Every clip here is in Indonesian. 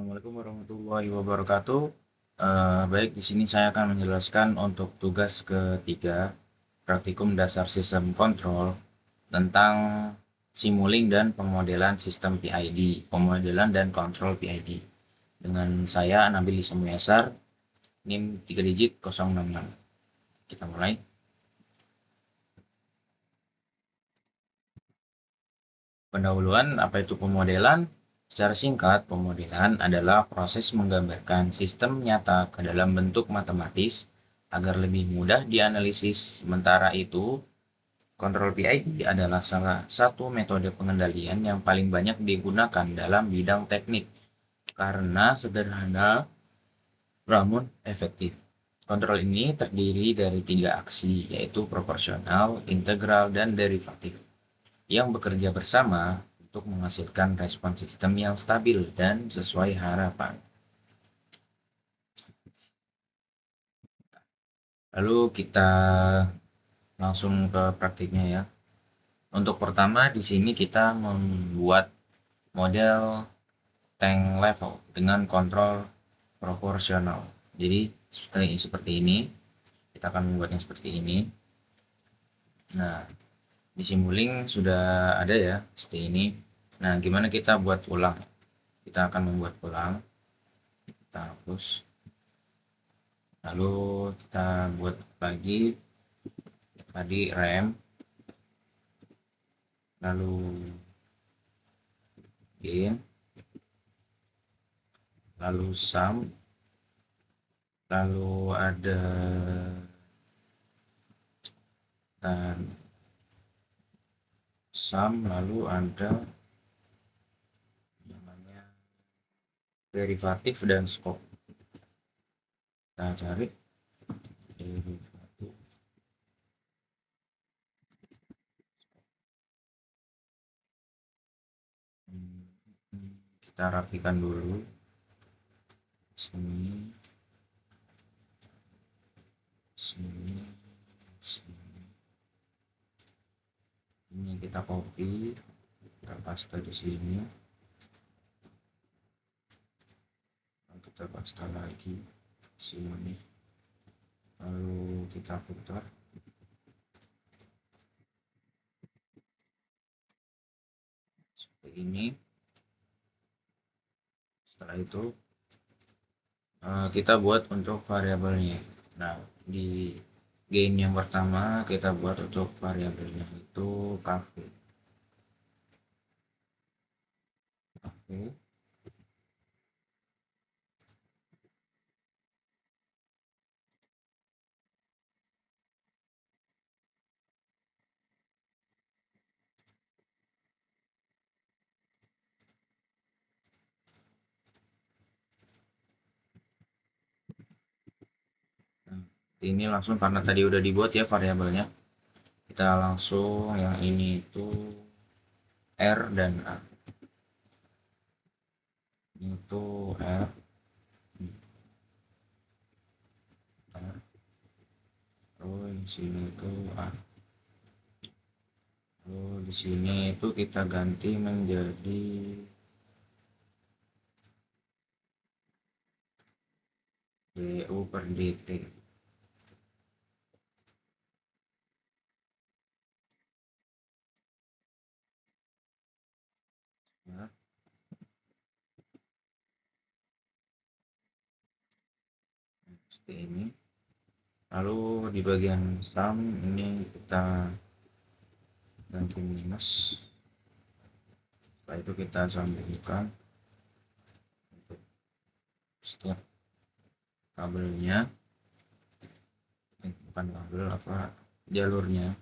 Assalamualaikum warahmatullahi wabarakatuh. Baik, di sini saya akan menjelaskan untuk tugas ketiga praktikum dasar sistem kontrol tentang simulink dan pemodelan sistem PID, pemodelan dan kontrol PID. Dengan saya Nabil Ismuyasar, NIM 3 digit 066. Kita mulai. Pendahuluan, apa itu pemodelan? Secara singkat, pemodelan adalah proses menggambarkan sistem nyata ke dalam bentuk matematis agar lebih mudah dianalisis. Sementara itu, kontrol PID adalah salah satu metode pengendalian yang paling banyak digunakan dalam bidang teknik karena sederhana namun efektif. Kontrol ini terdiri dari 3 aksi, yaitu proporsional, integral, dan derivatif yang bekerja bersama untuk menghasilkan respon sistem yang stabil dan sesuai harapan. Lalu kita langsung ke praktiknya ya. Untuk pertama di sini kita membuat model tank level dengan kontrol proporsional. Jadi seperti ini, kita akan membuatnya seperti ini. Nah, di Simulink sudah ada ya, seperti ini. Nah, gimana kita buat ulang? Kita akan membuat ulang. Kita hapus. Lalu kita buat lagi tadi rem. Lalu gain. Lalu sum. Lalu ada dan sum, lalu ada namanya derivatif dan scope. Kita cari derivatif. Kita rapikan dulu sini, sini, sini. Ini kita copy, kita paste di sini. Kita paste lagi sini. Lalu kita putar. Seperti ini. Setelah itu kita buat untuk variabelnya. Nah, di gain yang pertama kita buat untuk variabelnya itu cafe. Nah, ini langsung karena tadi udah dibuat ya variabelnya. Kita langsung yang ini itu R dan A. Ini tuh R. Lalu di sini itu A. Lalu di sini itu kita ganti menjadi du per dt. Ya. Seperti ini. Lalu di bagian sum ini kita ganti minus. Setelah itu kita sambungkan untuk setiap kabelnya, bukan kabel apa, jalurnya.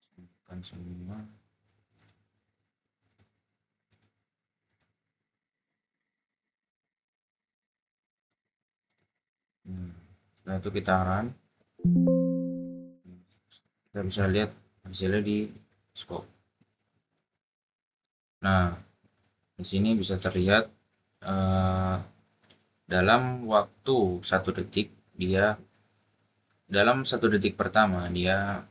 Sambungkan semua. Setelah itu kita run. Kita bisa lihat hasilnya di scope. Nah, di sini bisa terlihat dalam waktu 1 detik dalam 1 detik pertama dia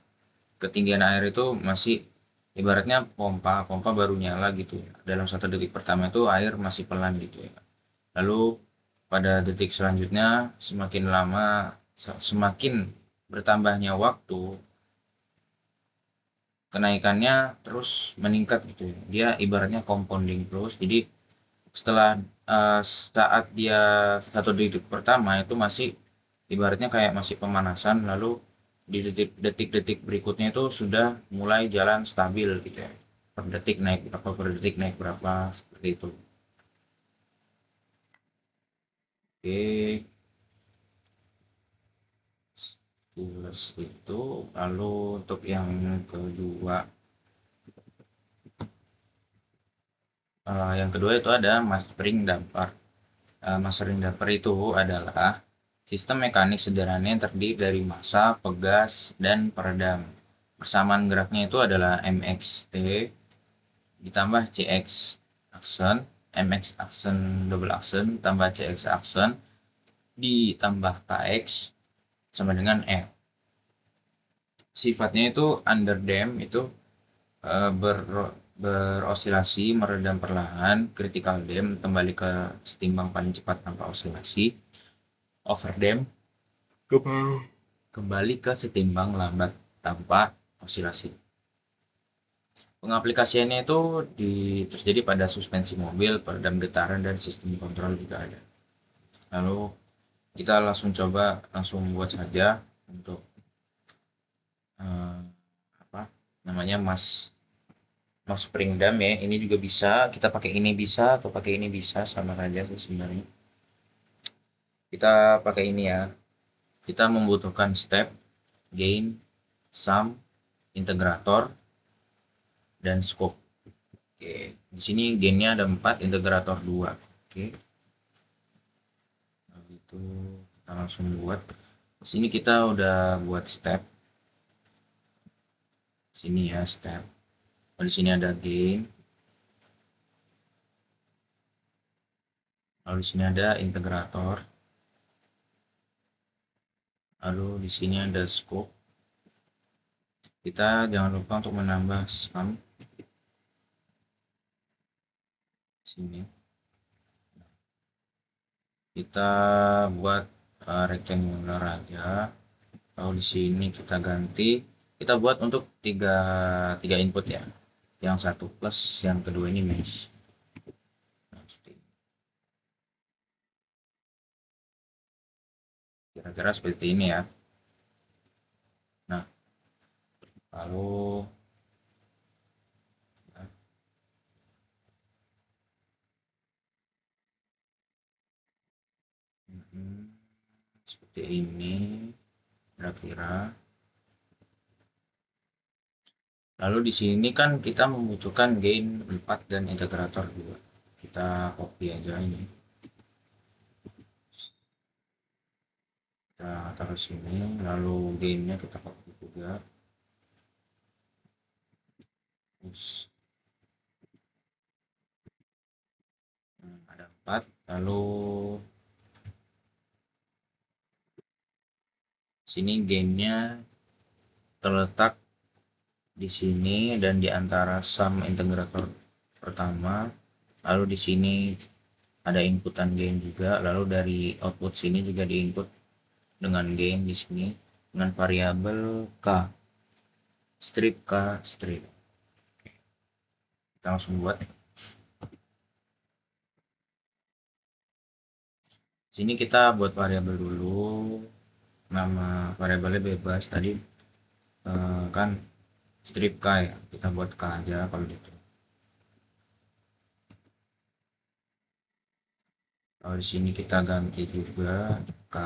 ketinggian air itu masih ibaratnya pompa baru nyala gitu ya. Dalam 1 detik pertama itu air masih pelan gitu ya. Lalu pada detik selanjutnya semakin lama, semakin bertambahnya waktu, kenaikannya terus meningkat gitu ya. Dia ibaratnya compounding terus. Jadi setelah saat dia 1 detik pertama itu masih ibaratnya kayak masih pemanasan, lalu di detik-detik berikutnya itu sudah mulai jalan stabil gitu ya. Per detik naik berapa, per detik naik berapa, seperti itu. Oke, stimulus itu. Lalu untuk yang kedua, itu ada mastering damper. Mastering damper itu adalah sistem mekanik sederhana yang terdiri dari massa, pegas, dan peredam. Persamaan geraknya itu adalah MXT ditambah CX aksen, MX aksen double aksen tambah CX aksen ditambah KX sama dengan F. Sifatnya itu under dam itu berosilasi, meredam perlahan, critical dam kembali ke setimbang paling cepat tanpa osilasi, overdam kembali ke setimbang lambat tanpa osilasi. Pengaplikasiannya itu terjadi pada suspensi mobil, peredam getaran, dan sistem kontrol juga ada. Lalu kita langsung buat saja untuk eh, apa namanya mas spring dam ya. Ini juga bisa, kita pakai ini bisa atau pakai ini bisa, sama saja sih sebenarnya. Kita pakai ini ya. Kita membutuhkan step, gain, sum, integrator, dan scope. Oke, di sini gainnya ada 4, integrator 2. Oke. Nah, itu kita langsung buat. Di sini kita udah buat step. Sini ya step. Di sini ada gain. Lalu di sini ada integrator. Lalu di sini ada scope. Kita jangan lupa untuk menambah sum sini. Kita buat rectangular aja. Lalu di sini kita ganti. Kita buat untuk tiga input ya. Yang satu plus, yang kedua ini minus. Kira-kira seperti ini ya. Nah, lalu seperti ini kira-kira. Lalu di sini kan kita membutuhkan gain 4 dan integrator 2. Kita copy aja ini. Kita taruh sini, lalu gainnya kita copy juga. Terus ada 4, lalu sini gainnya terletak di sini dan di antara sum integrator pertama. Lalu di sini ada inputan gain juga, lalu dari output sini juga diinput dengan gain di sini dengan variabel k, strip k strip. Kita langsung buat. Sini kita buat variabel dulu, nama variabelnya bebas tadi kan strip k ya, kita buat k aja kalau gitu. Kalau di sini kita ganti juga k,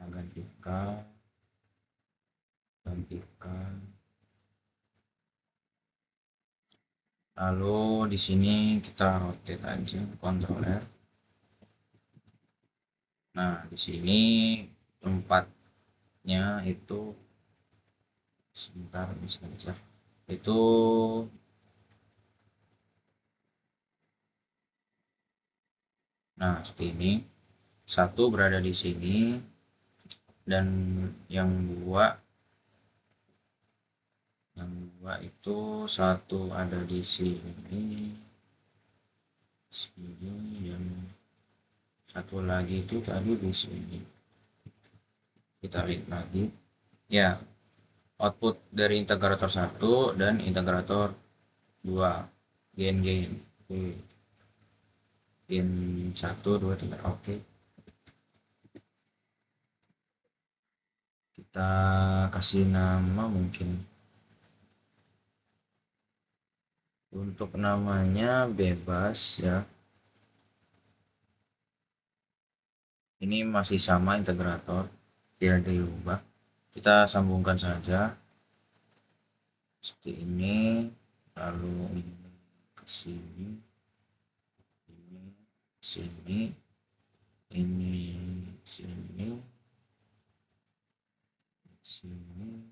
gantikan. Lalu di sini kita rotate aja, Ctrl R. Nah, di sini tempatnya itu sebentar, bisa itu nah seperti ini. satu berada di sini dan yang dua itu satu ada di sini, dan satu lagi itu tadi di sini. Kita lihat lagi ya, output dari integrator 1 dan integrator 2 gain gain 1 2 3. Oke, kita kasih nama mungkin untuk namanya bebas ya. Ini masih sama integrator, tidak diubah. Kita sambungkan saja seperti ini, lalu ini ke sini, ini sini, ini sini, sini,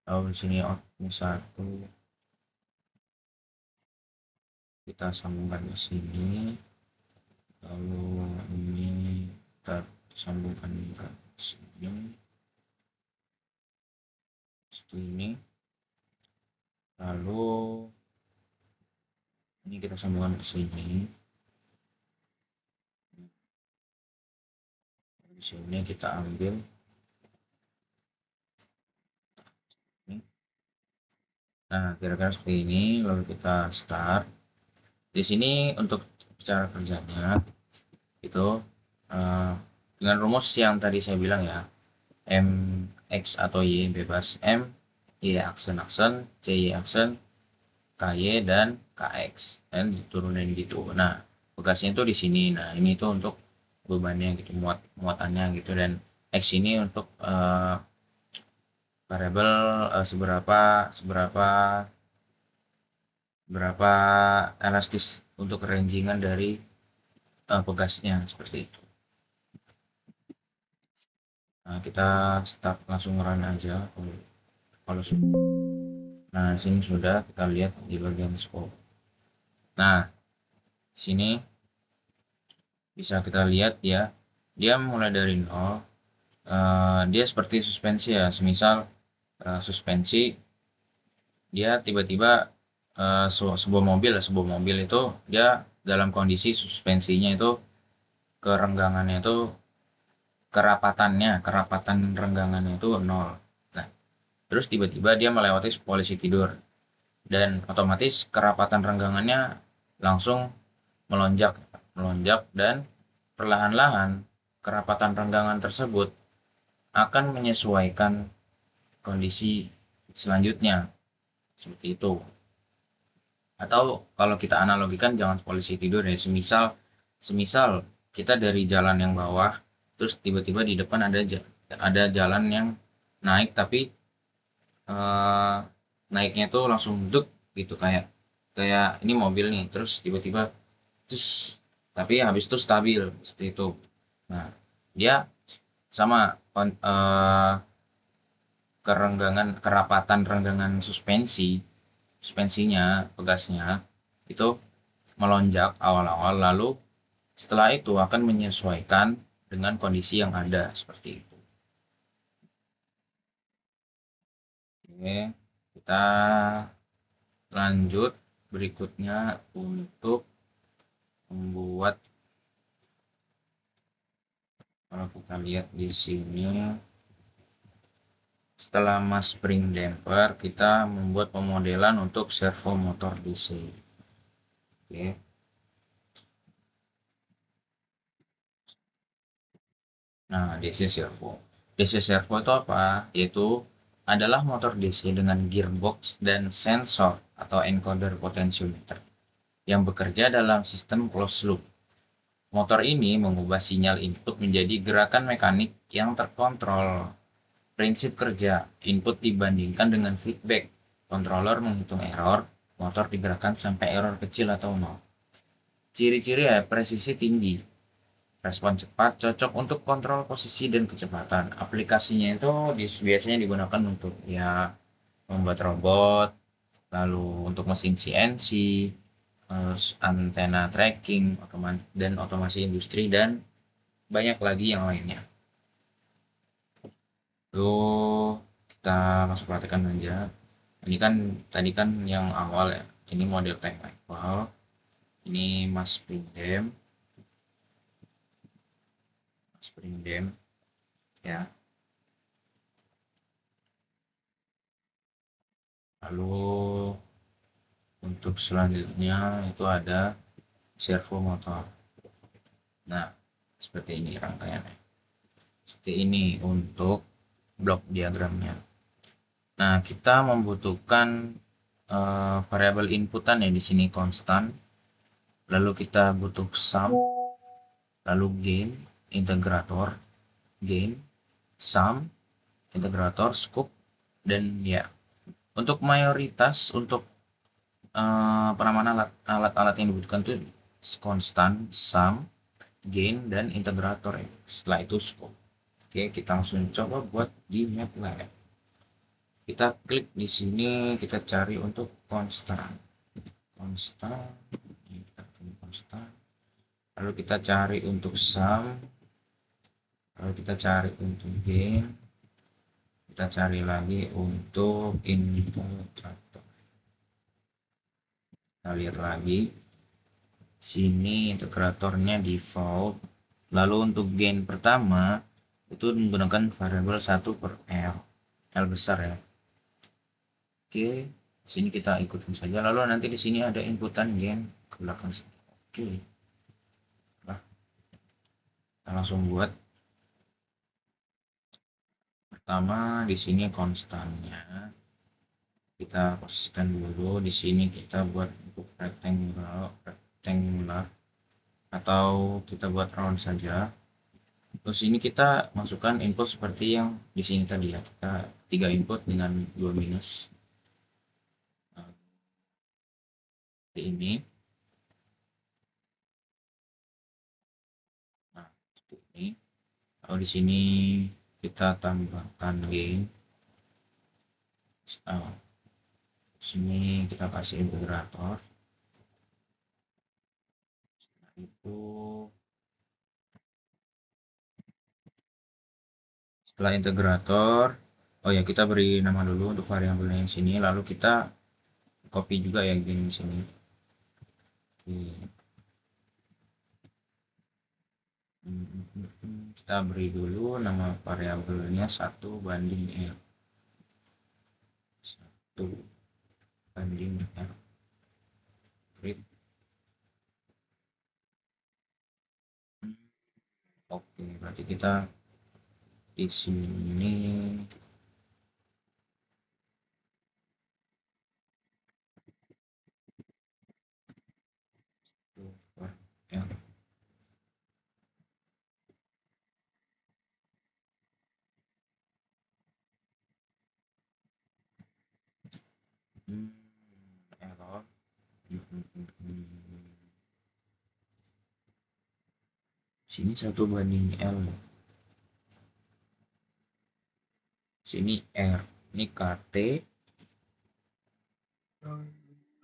lalu di sini output 1, kita sambungkan ke sini, lalu ini kita sambungkan ke sini seperti ini, lalu ini kita sambungkan ke sini. Di sini kita ambil ini. Nah, kira-kira seperti ini, lalu kita start. Di sini untuk cara kerjanya itu dengan rumus yang tadi saya bilang ya, M X atau Y bebas, M Y aksen, C Y aksen, KY dan KX, dan diturunin gitu. Nah, bekasnya itu di sini. Nah, ini tuh untuk bebannya gitu, muatannya gitu, dan X ini untuk variabel berapa elastis untuk rangingan dari pegasnya seperti itu. Nah, kita start langsung run aja kalau sudah. Nah, sini sudah, kita lihat di bagian scope. Nah, sini bisa kita lihat ya, dia mulai dari 0. Dia seperti suspensi ya, semisal suspensi dia tiba-tiba sebuah mobil itu dia dalam kondisi suspensinya itu kerenggangannya itu kerapatan renggangannya itu 0. Nah, terus tiba-tiba dia melewati polisi tidur dan otomatis kerapatan renggangannya langsung melonjak dan perlahan-lahan kerapatan renggangan tersebut akan menyesuaikan kondisi selanjutnya seperti itu. Atau kalau kita analogikan jangan polisi tidur ya, semisal kita dari jalan yang bawah terus tiba-tiba di depan ada jalan yang naik, tapi naiknya tuh langsung duk gitu, kayak ini mobil nih terus tiba-tiba terus, tapi habis itu stabil seperti itu. Nah, dia sama kerapatan renggangan suspensinya, pegasnya itu melonjak awal-awal, lalu setelah itu akan menyesuaikan dengan kondisi yang ada seperti itu. Oke, kita lanjut berikutnya untuk membuat, kalau kita lihat di sini, setelah mas spring damper kita membuat pemodelan untuk servo motor DC. Oke. Nah, DC servo itu apa? Yaitu adalah motor DC dengan gearbox dan sensor atau encoder potentiometer yang bekerja dalam sistem closed loop. Motor ini mengubah sinyal input menjadi gerakan mekanik yang terkontrol. Prinsip kerja, input dibandingkan dengan feedback. Controller menghitung error, motor digerakkan sampai error kecil atau 0. Ciri-ciri ya, presisi tinggi, respon cepat, cocok untuk kontrol posisi dan kecepatan. Aplikasinya itu biasanya digunakan untuk ya membuat robot, lalu untuk mesin CNC, antena tracking, dan otomasi industri dan banyak lagi yang lainnya. Tuh, kita langsung perhatikan aja. Ini kan tadi kan yang awal ya. Ini model tank level. Ini Spring Dam ya. Lalu untuk selanjutnya itu ada servo motor. Nah, seperti ini rangkaiannya. Seperti ini untuk blok diagramnya. Nah, kita membutuhkan variabel inputan ya di sini konstan. Lalu kita butuh sum, lalu gain, integrator, gain, sum, integrator, scope, dan ya. Untuk mayoritas untuk penamaan alat-alat yang dibutuhkan itu konstan, sum, gain, dan integrator ya. Setelah itu scope. Oke, kita langsung coba buat di MATLAB. Kita klik di sini, kita cari untuk konstan. Konstan. Lalu kita cari untuk sum. Lalu kita cari untuk gain. Kita cari lagi untuk integrator. Kita lihat lagi. Sini integratornya default. Lalu untuk gain pertama itu menggunakan variabel 1 per L. L besar ya. Oke, sini kita ikutin saja. Lalu nanti di sini ada inputan gain ke belakang. Oke. Nah, kita langsung buat. Pertama di sini konstannya kita posisikan dulu. Di sini kita buat untuk rectangular atau kita buat round saja. Terus ini kita masukkan input seperti yang di sini tadi ya. Kita 3 input dengan 2 minus. Nah, seperti ini. Nah, seperti ini. Lalu di sini kita tambahkan gain. Di sini kita kasih integrator. Setelah itu setelah integrator, oh ya kita beri nama dulu untuk variabelnya yang sini, lalu kita copy juga yang di sini. Kita beri dulu nama variabelnya 1:L. 1:L. Create. Oke, berarti kita di sini ya. Error. Sini 1:L. Sini R. Ini KT.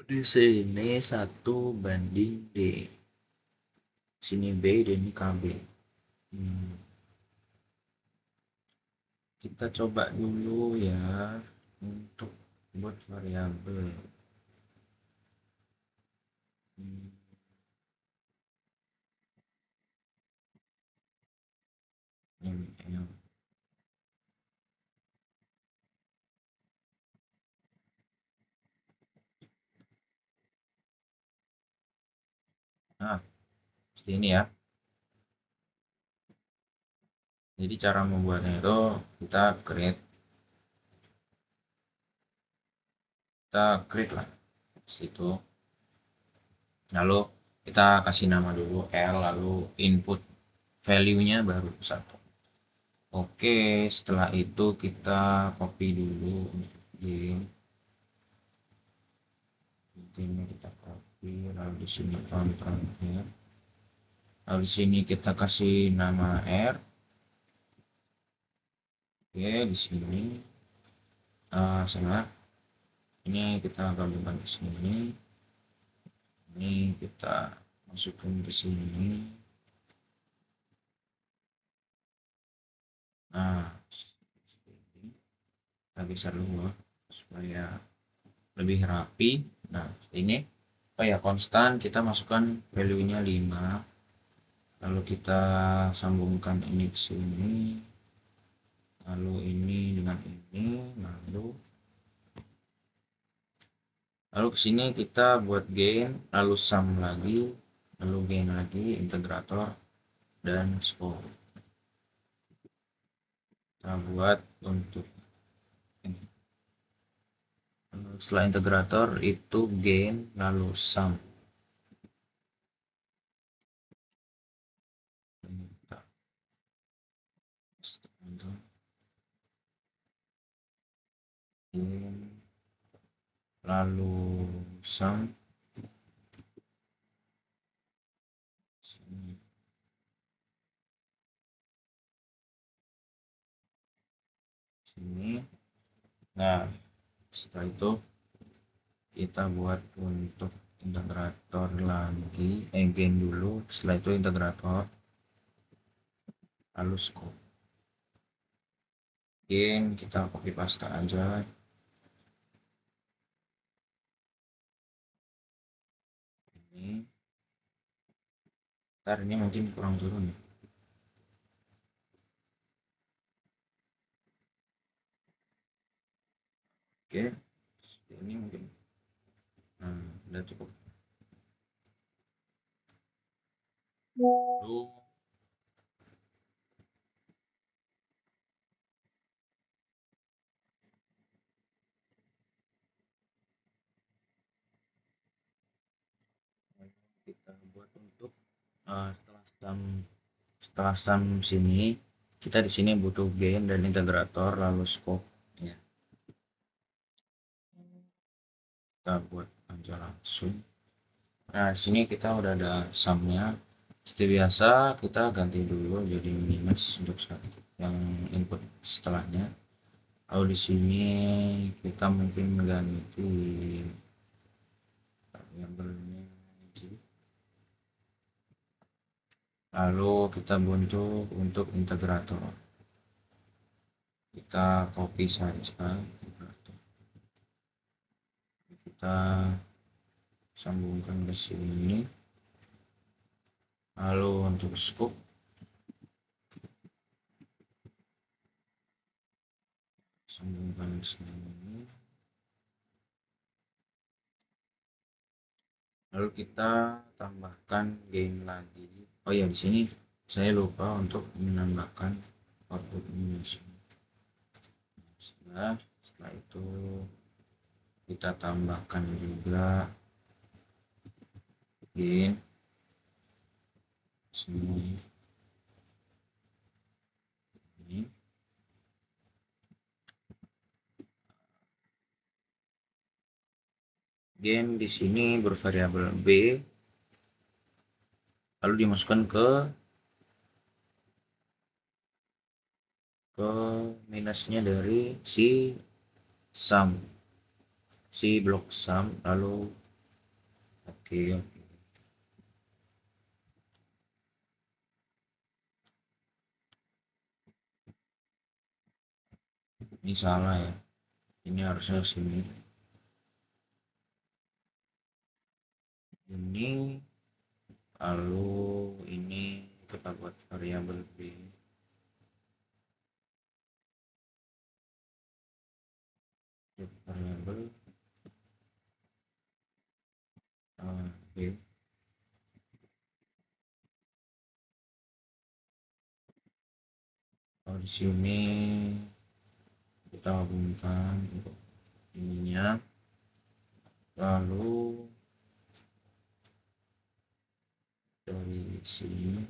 Di sini 1:D. Sini B dan ini KB. Kita coba dulu ya untuk buat variabel. ML. Nah, seperti ini ya. Jadi cara membuatnya itu kita create lah situ. Lalu kita kasih nama dulu L, lalu input value-nya baru 1. Oke, setelah itu kita copy dulu game. Ini kita copy, lalu di sini Ctrl R. Lalu di sini kita kasih nama R. Oke, di sini salah. Ini kita gabungkan ke sini. Ini kita masukkan ke sini. kita geser dulu supaya lebih rapi. Nah ini konstan, kita masukkan value nya 5, lalu kita sambungkan ini ke sini, lalu ini dengan ini, lalu ke sini kita buat gain, lalu sum lagi, lalu gain lagi, integrator dan scope. Kita buat untuk ini. Setelah integrator itu gain lalu sum. Gain lalu sum. Sini. Nah, setelah itu kita buat untuk integrator lagi, gain dulu, setelah itu integrator lalu scope. Gain kita copy paste aja, ini ntar ini mungkin kurang turun ya. Oke, ini mungkin udah cukup. Lalu kita buat untuk setelah sum sini, kita di sini butuh gain dan integrator lalu scope ya. Kita buat aja langsung. Nah, sini kita udah ada sumnya. Seperti biasa kita ganti dulu jadi minus untuk yang input setelahnya. Lalu di sini kita mungkin ganti variabelnya, lalu kita bentuk untuk integrator, kita copy saja, kita sambungkan ke sini. Lalu untuk scope sambungkan ke sini. Lalu kita tambahkan gain lagi. Oh ya, di sini saya lupa untuk menambahkan output minus. Setelah itu kita tambahkan juga gain sini, ini. Gain di sini bervariabel b, lalu dimasukkan ke minusnya dari si sum, si blok sum, lalu oke. Ini salah ya, ini harusnya sini, ini, lalu ini kita buat variabel b, variabel b. Kalau di sini kita hubungkan untuk ininya, lalu dari sini,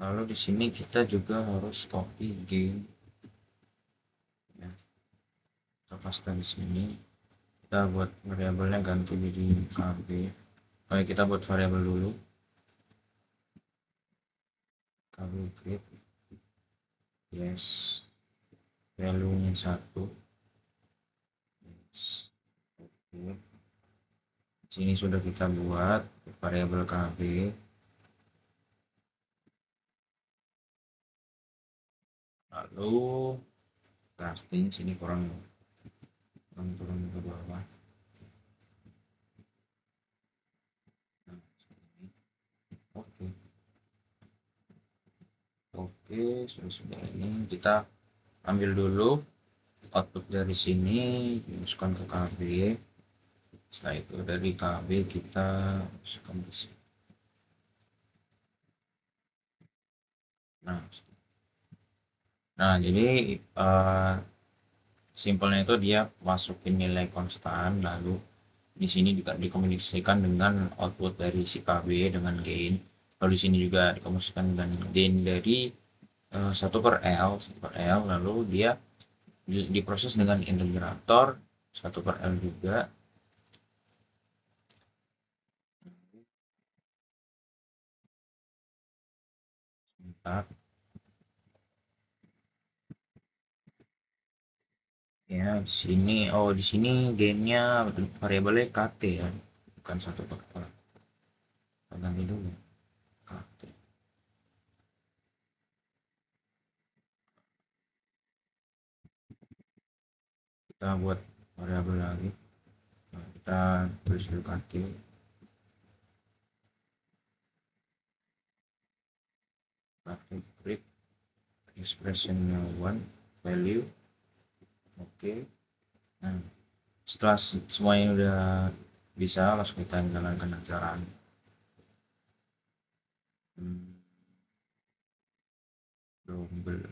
lalu di sini kita juga harus copy gain ya, kita paste di sini, kita buat variabelnya ganti jadi kb. Oke, kita buat variabel dulu, kb create, yes, value nya 1, yes. Oke, sini sudah kita buat variabel kb. Lalu artinya sini kurang turun ke bawah. Nah, sini. Oke. Oke, sudah ini kita ambil dulu output dari sini, masukkan ke KB. Setelah itu dari KB kita masukkan ke sini. Nah, jadi simpelnya itu dia masukin nilai konstan, lalu di sini juga dikomunikasikan dengan output dari si KB dengan gain. Lalu di sini juga dikomunikasikan dengan gain dari 1 per L, lalu dia diproses dengan integrator 1 per L juga. Sebentar. Ya, di sini gainnya variabelnya KT ya, bukan 1 per L. Kita ganti dulu KT. Kita buat variabel lagi. Nah, kita tulis dulu KT. KT print expressionnya 1 value. Oke. Nah, setelah semuanya udah bisa, langsung kita jalankan ajaran. Double.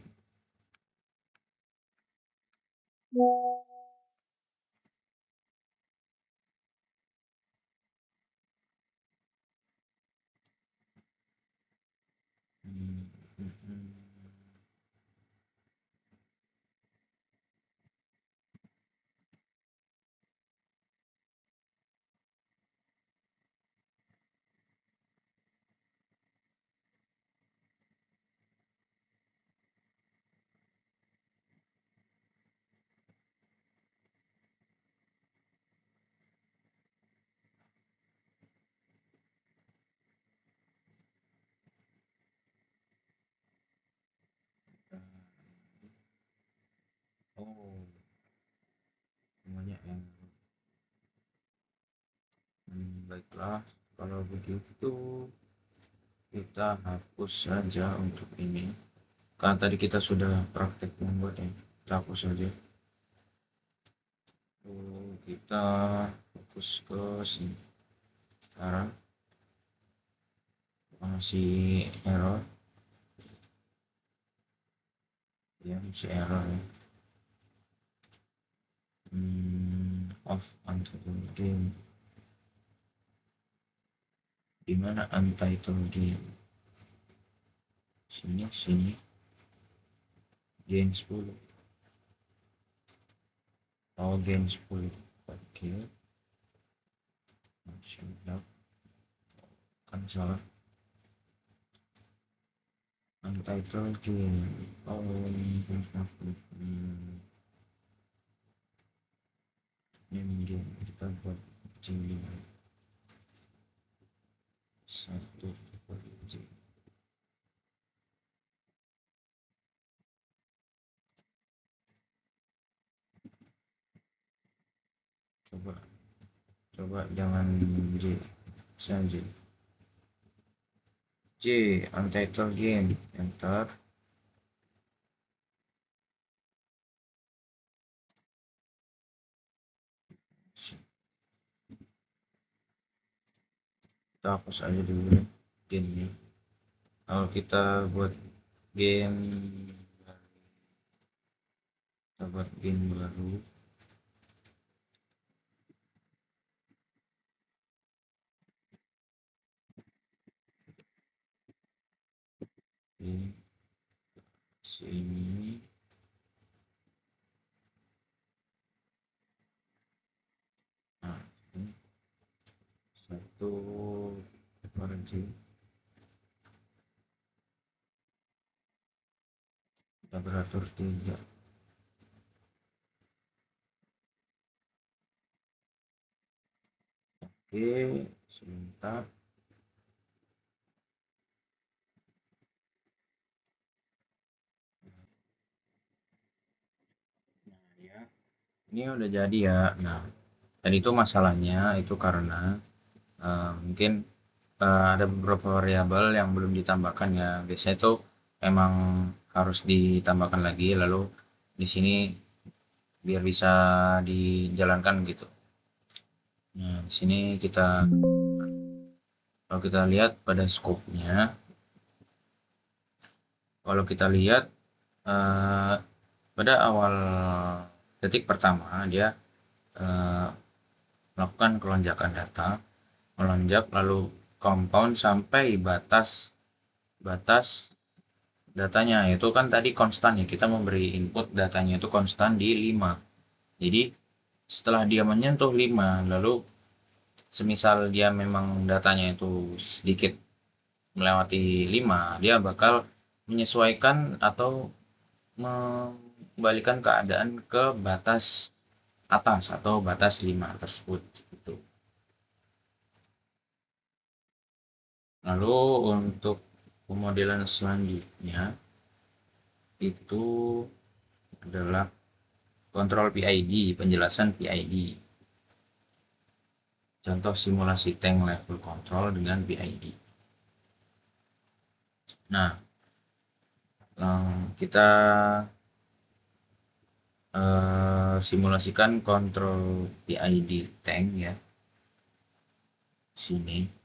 Oh, semuanya yang baiklah, kalau begitu kita hapus saja untuk ini. Karena tadi kita sudah praktek membuatnya, kita hapus saja. Kita fokus ke sini. Sekarang masih error, ya masih error ya. Off untitled game. Dimana untitled game? Sini gain 10. Oh, gain 10. Oke. Siap. Kan salah. Untitled game. Oh, name game kita buat J5 1 buat J. Coba jangan J saja. J untitled game, enter. Kita hapus aja dulu ya gamenya. Kalau kita buat game baru, ini sini. Nah, ini 1 per J. Kita beratur 3. Oke, sebentar. Ini udah jadi ya. Nah, dan itu masalahnya itu karena mungkin ada beberapa variabel yang belum ditambahkan ya. Biasanya itu emang harus ditambahkan lagi, lalu di sini biar bisa dijalankan gitu. Nah, di sini kalau kita lihat pada scope-nya, kalau kita lihat eh, pada awal detik pertama dia eh, melakukan kelonjakan data, melonjak lalu compound sampai batas batas datanya itu kan tadi konstan ya, kita memberi input datanya itu konstan di 5. Jadi setelah dia menyentuh 5, lalu semisal dia memang datanya itu sedikit melewati 5, dia bakal menyesuaikan atau mengembalikan keadaan ke batas atas atau batas 5 tersebut gitu. Lalu untuk pemodelan selanjutnya itu adalah kontrol PID, penjelasan PID. Contoh simulasi tank level control dengan PID. Nah, kita simulasikan kontrol PID tank ya. Sini.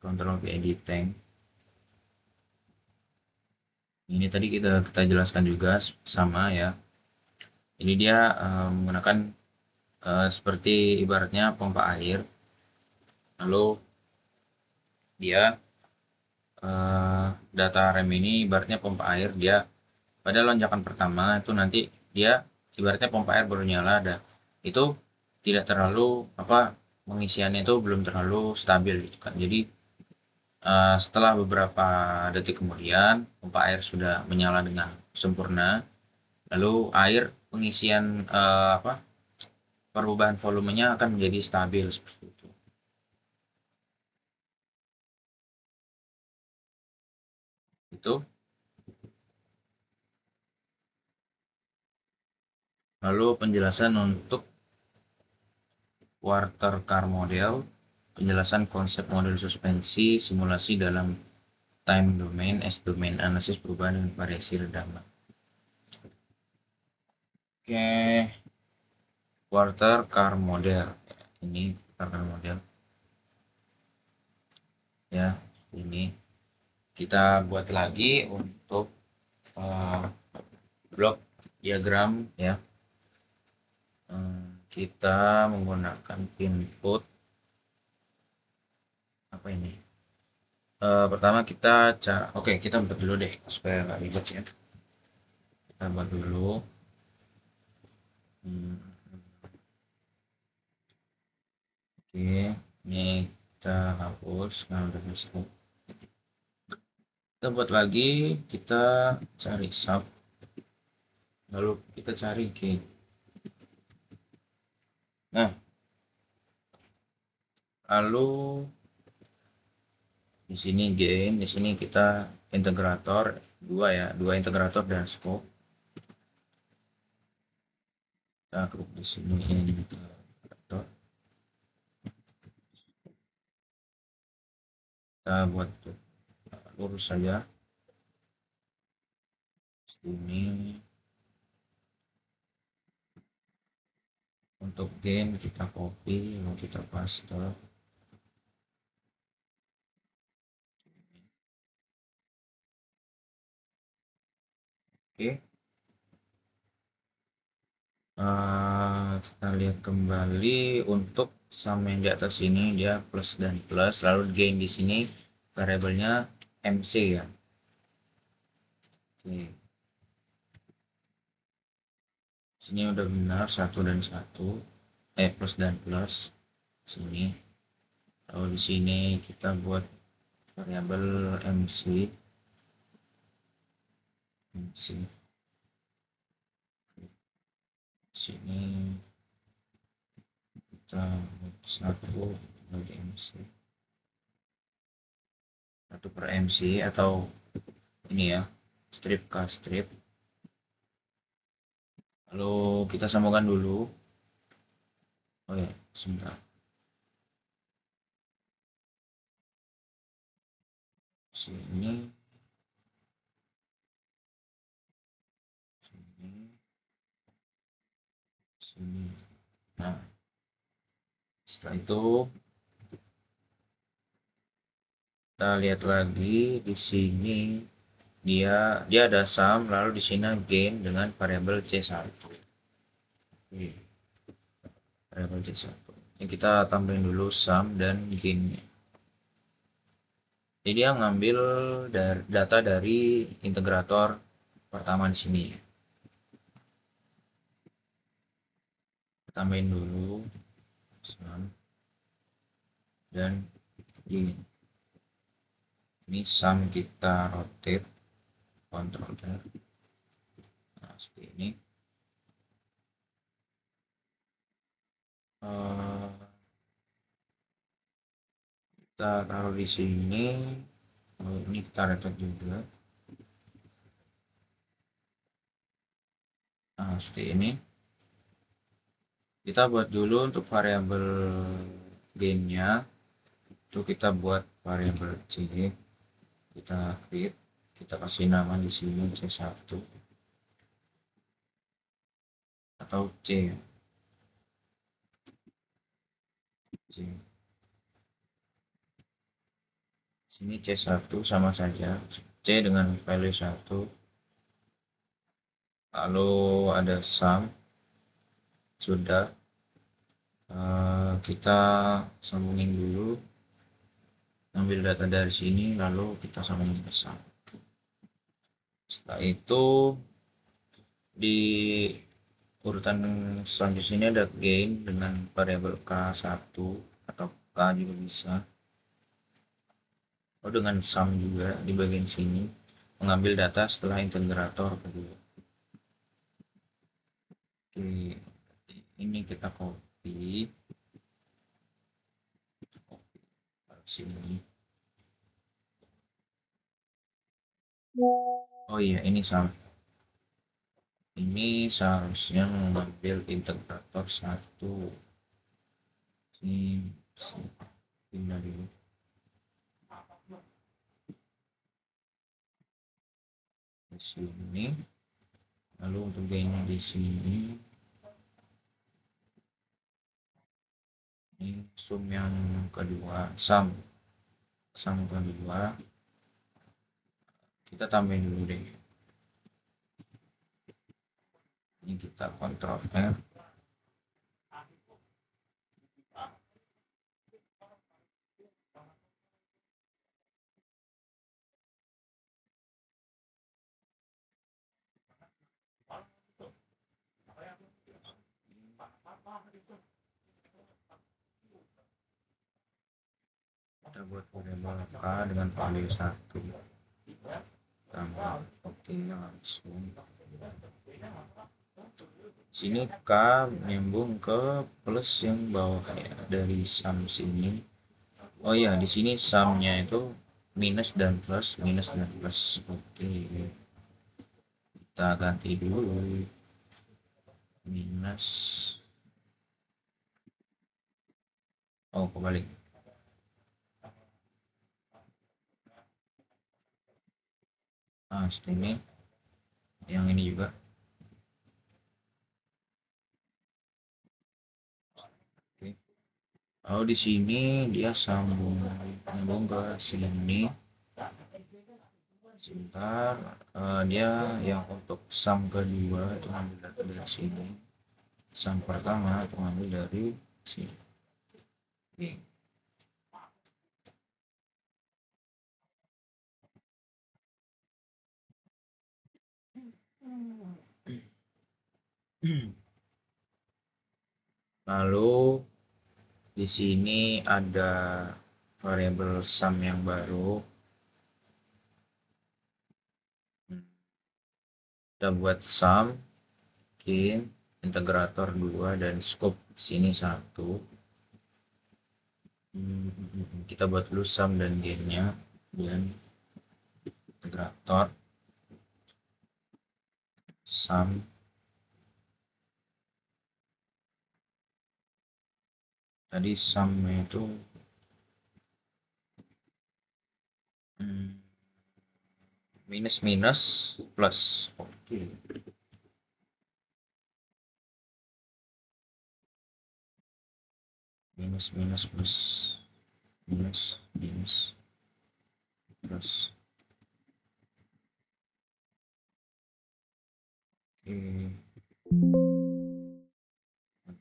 Kontrol PID tank. Ini tadi kita jelaskan juga sama ya. Ini dia menggunakan seperti ibaratnya pompa air. Lalu dia data rem ini ibaratnya pompa air, dia pada lonjakan pertama itu nanti dia ibaratnya pompa air baru nyala, ada itu tidak terlalu apa, pengisiannya itu belum terlalu stabil gitu kan. Jadi setelah beberapa detik kemudian pompa air sudah menyala dengan sempurna, lalu air pengisian apa, perubahan volumenya akan menjadi stabil seperti itu. Itu lalu penjelasan untuk quarter car model, penjelasan konsep model suspensi, simulasi dalam time domain, S domain, analisis perubahan dan variasi redaman. Oke, quarter car model. Ini quarter car model. Ya, ini kita buat lagi untuk blok diagram ya. Kita menggunakan input apa ini? Pertama kita buat dulu deh supaya nggak ribet ya. Kita buat dulu. Oke, ini kita hapus kalau udah bisa. Kita buat lagi, kita cari sub, lalu kita cari gain. Nah, lalu di sini gain, di sini kita integrator dua ya, dua integrator dan scope. Kita klik di sini integrator. Kita buat lurus saja. Sini untuk gain kita copy, lalu kita paste. Oke. Kita lihat kembali untuk sum yang di atas ini dia plus dan plus, lalu gain di sini variabelnya MC ya. Oke. Sini udah benar 1 dan 1, plus dan plus sini. Lalu di sini kita buat variabel MC. Sini kita buat 1 bagi MC. 1 per MC atau ini ya, strip ke strip. Lalu kita sambungkan dulu. Oh ya, sebentar. Sini, sini, sini. Nah, setelah itu kita lihat lagi di sini dia ada sum, lalu di sini gain dengan variabel C1. Oke, variabel C1. Ini kita tambahin dulu sum dan gainnya. Jadi dia ngambil data dari integrator pertama di sini. Tambahin dulu sum dan gain. Ini sum kita rotate, control R. Nah, seperti ini. Kita taruh di sini. Ini kita rotate juga. Nah, seperti ini. Kita buat dulu untuk variabel gainnya. Itu kita buat variabel C. Kita create. Kita kasih nama di sini C1 atau C. C. Sini C1 sama saja. C dengan value 1. Lalu ada sum. Sudah. Kita sambungin dulu. Ambil data dari sini lalu kita sambungin ke sum. Setelah itu di urutan selanjutnya ini ada gain dengan variabel K1 atau K juga bisa. Oh, dengan sum juga di bagian sini mengambil data setelah integrator kedua. Oke, ini kita copy sini. Oh iya, ini salah. Ini seharusnya mengambil integrator 1. Ini pindah dulu. Di sini. Lalu untuk gainnya di sini. Ini sum yang kedua, sum kedua. Kita tambahin dulu deh. Ini kita kontrol R. Kita buat variabel K dengan value 1. Tambah oke langsung. Sini K nyambung ke plus yang bawah ya dari sum sini. Oh ya, di sini sumnya itu minus dan plus, minus dan plus. Oke. Kita ganti dulu. Minus. Oh, kebalik. Nah, ini yang ini juga. Oke. Lalu di sini dia nyambung ke sini. Sebentar, dia yang untuk sum kedua itu ngambil data dari sini. Sum pertama itu ngambil dari sini. Oke. Lalu di sini ada variabel sum yang baru. Kita buat sum, gain, integrator 2 dan scope di sini 1. Kita buat dulu sum dan gainnya dan integrator sum tadi sumnya itu minus minus plus. Oke. Minus minus plus minus minus plus. Oke,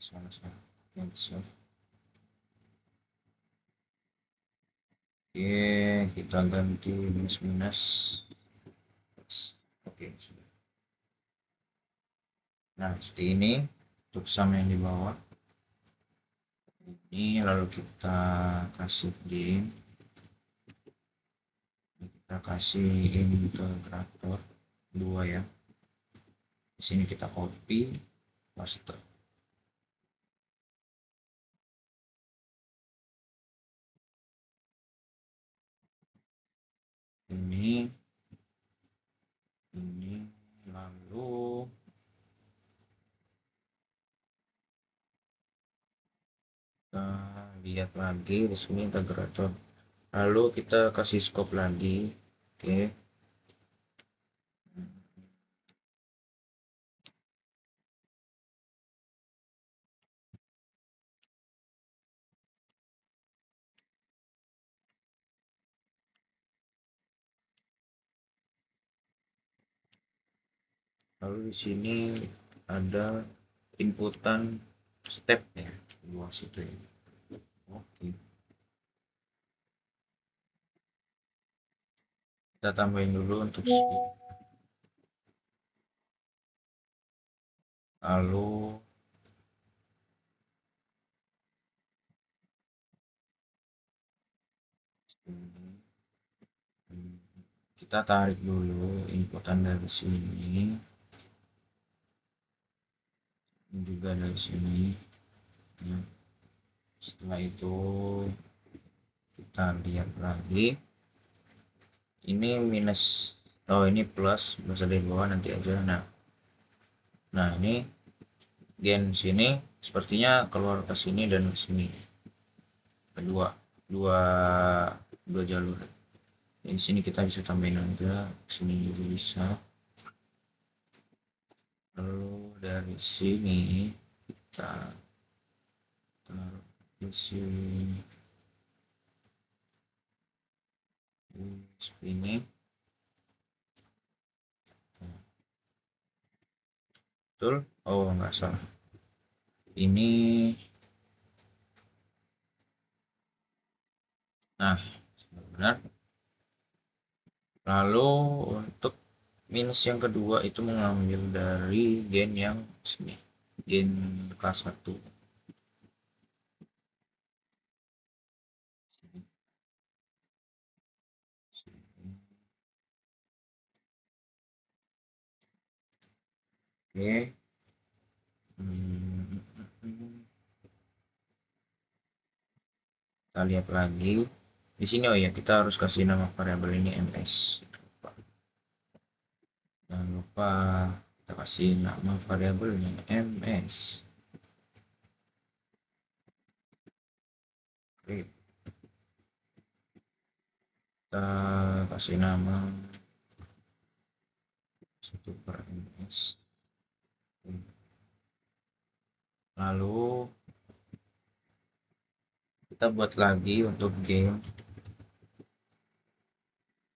salah salah cancel. Oke, kita ganti minus minus plus. Oke, sudah. Nah, seperti ini untuk sum yang di bawah ini, lalu kita kasih gain, kita kasih integrator 2 ya. Di sini kita copy paste. Ini lalu kita lihat lagi di sini integrator, lalu kita kasih scope lagi. Oke. Lalu di sini ada inputan step ya, luas itu ya. Oke, kita tambahin dulu untuk sini. Lalu kita tarik dulu inputan dari sini, juga dari sini. Nah, setelah itu kita lihat lagi, ini minus, oh ini plus, bisa di bawah nanti aja. Nah ini gen sini sepertinya keluar ke sini dan ke sini, kedua dua jalur. Di sini kita bisa tambahin aja, sini juga bisa. Lalu dari sini kita taruh di sini ini. Betul? Oh nggak salah. Ini, nah benar. Lalu untuk minus yang kedua itu mengambil dari gen yang sini, gen kelas 1. Oke. Kita lihat lagi di sini. Oh ya, kita harus kasih nama variabel ini ms. Jangan lupa kita kasih nama variabelnya ms. Oke, kita kasih nama 1/ms. Lalu kita buat lagi untuk game,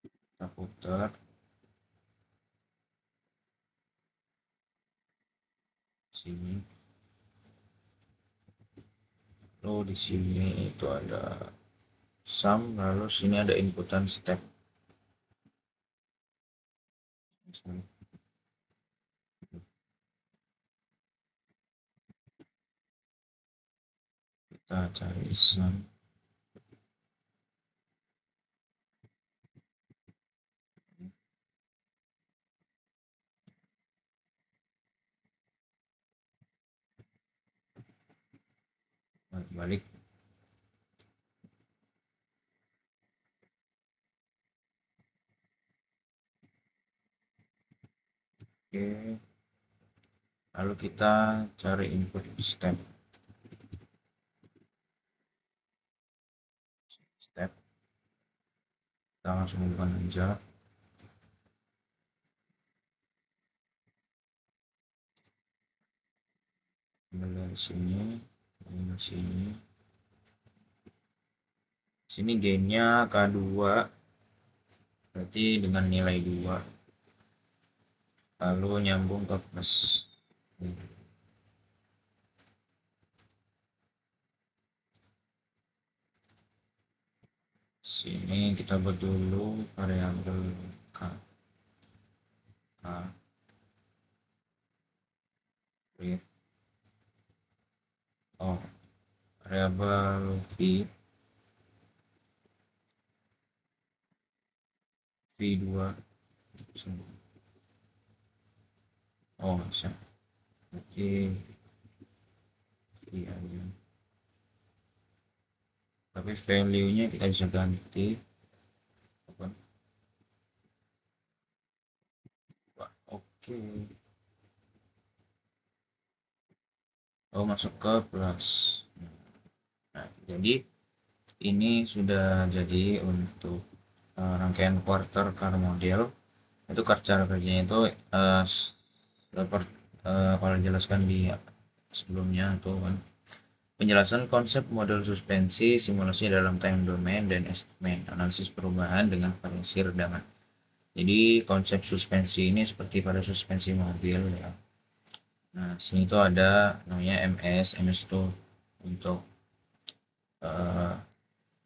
kita putar sini. Lalu di sini itu ada sum, lalu sini ada inputan step. Kita cari sum. Balik. Oke, lalu kita cari input step. Kita langsung buka aja. Dari sini, dari sini. Sini gainnya K2, berarti dengan nilai 2. Lalu nyambung ke plus. Sini kita buat dulu variabel K. Oh, variabel V2. Oh, bisa. Oke, iya, iya. Tapi value-nya kita bisa ganti. Oke. Oh, masuk ke plus. Nah, jadi ini sudah jadi untuk rangkaian quarter car model. Itu cara kerjanya itu kalau dijelaskan di sebelumnya tuh kan, penjelasan konsep model suspensi, simulasi dalam time domain, dan estimate analisis perubahan dengan variasi redaman. Jadi konsep suspensi ini seperti pada suspensi mobil ya. Nah, sini tuh ada namanya MS itu untuk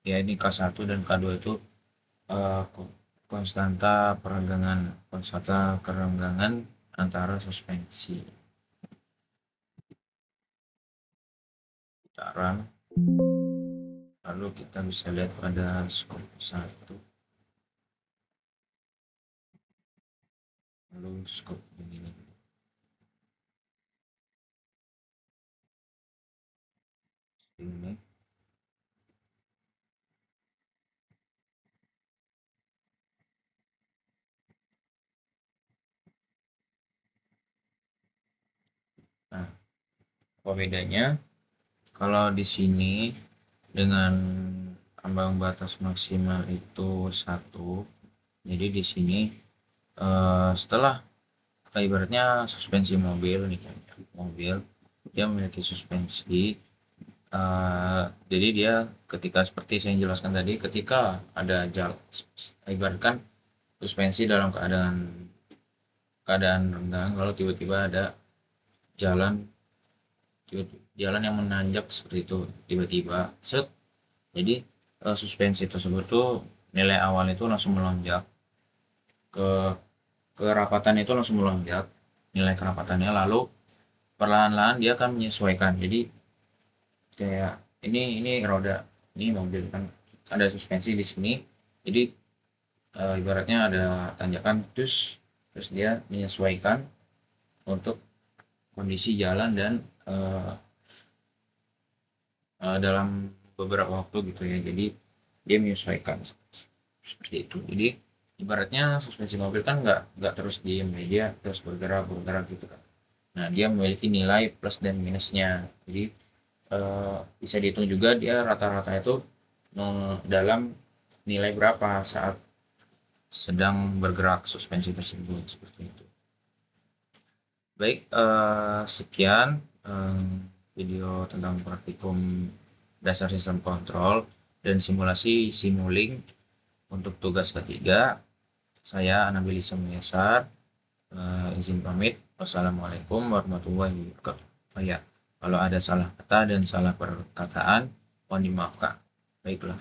ya ini K1 dan K2 itu uh, konstanta kerenggangan antara suspensi. Putaran. Lalu kita bisa lihat pada skop 1. Lalu skop begini. Ini. Nah, apa bedanya? Kalau di sini dengan ambang batas maksimal itu 1. Jadi di sini setelah ibaratnya suspensi mobil nih kan, mobil dia memiliki suspensi. Jadi dia ketika seperti saya jelaskan tadi, ketika ada jalan, ibaratkan suspensi dalam keadaan renggang, lalu tiba-tiba ada jalan jalan yang menanjak seperti itu tiba-tiba set. Jadi suspensi tersebut tuh nilai awal itu langsung melonjak ke kerapatan itu langsung melonjak nilai kerapatannya, lalu perlahan-lahan dia akan menyesuaikan. Jadi kayak ini roda, ini mobil kan ada suspensi di sini. Jadi ibaratnya ada tanjakan terus dia menyesuaikan untuk kondisi jalan dan uh, dalam beberapa waktu gitu ya. Jadi dia menyesuaikan seperti itu. Jadi ibaratnya suspensi mobil kan nggak terus diem ya, dia terus bergerak gitu kan. Nah, dia memiliki nilai plus dan minusnya. Jadi bisa dihitung juga dia rata-rata itu dalam nilai berapa saat sedang bergerak suspensi tersebut seperti itu. Baik, sekian video tentang praktikum dasar sistem kontrol dan simulasi Simulink untuk tugas ketiga. Saya Anabilisa Menyasar, izin pamit. Wassalamualaikum warahmatullahi wabarakatuh. Oh ya, kalau ada salah kata dan salah perkataan, mohon dimaafkan. Baiklah.